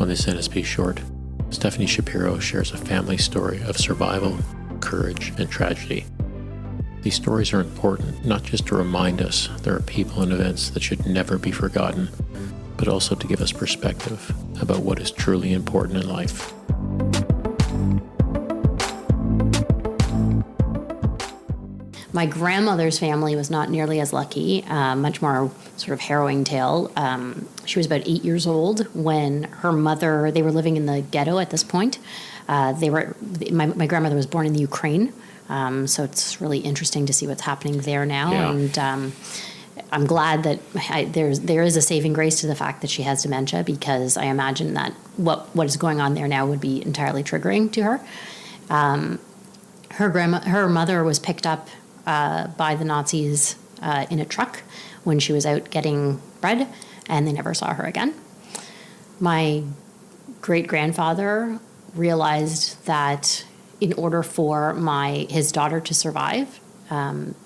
On this NSP short, Stephanie Shapiro shares a family story of survival, courage, and tragedy. These stories are important not just to remind us there are people and events that should never be forgotten, but also to give us perspective about what is truly important in life. My grandmother's family was not nearly as lucky, much more sort of harrowing tale. She was about 8 years old when her mother, they were living in the ghetto at this point. My grandmother was born in the Ukraine, so it's really interesting to see what's happening there now. Yeah. And I'm glad that there is a saving grace to the fact that she has dementia, because I imagine that what is going on there now would be entirely triggering to her. Her mother was picked up by the Nazis in a truck when she was out getting bread, and they never saw her again. My great-grandfather realized that in order for his daughter to survive,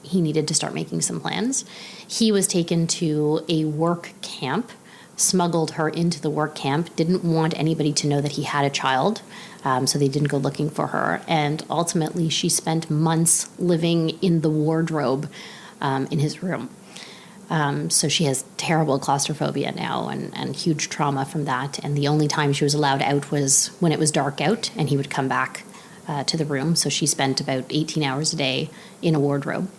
he needed to start making some plans. He was taken to a work camp, smuggled her into the work camp, didn't want anybody to know that he had a child, so they didn't go looking for her. And ultimately, she spent months living in the wardrobe in his room. So she has terrible claustrophobia now and huge trauma from that. And the only time she was allowed out was when it was dark out and he would come back to the room. So she spent about 18 hours a day in a wardrobe.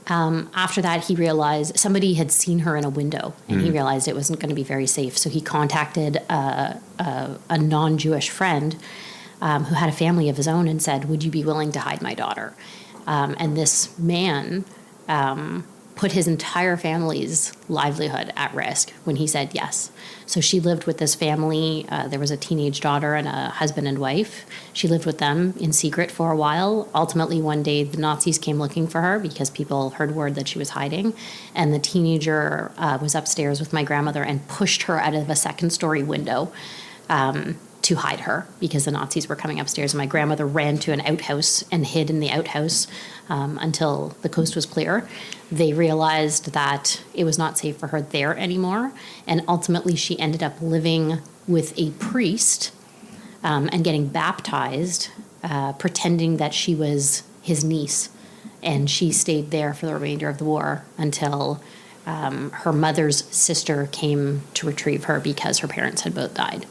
After that, he realized somebody had seen her in a window, and he realized it wasn't going to be very safe. So he contacted a non-Jewish friend who had a family of his own and said, "Would you be willing to hide my daughter?" And this man put his entire family's livelihood at risk when he said yes. So she lived with this family. There was a teenage daughter and a husband and wife. She lived with them in secret for a while. Ultimately, one day, the Nazis came looking for her because people heard word that she was hiding. And the teenager was upstairs with my grandmother and pushed her out of a second-story window to hide her because the Nazis were coming upstairs. And my grandmother ran to an outhouse and hid in the outhouse until the coast was clear. They realized that it was not safe for her there anymore. And ultimately, she ended up living with a priest and getting baptized, pretending that she was his niece. And she stayed there for the remainder of the war until her mother's sister came to retrieve her because her parents had both died.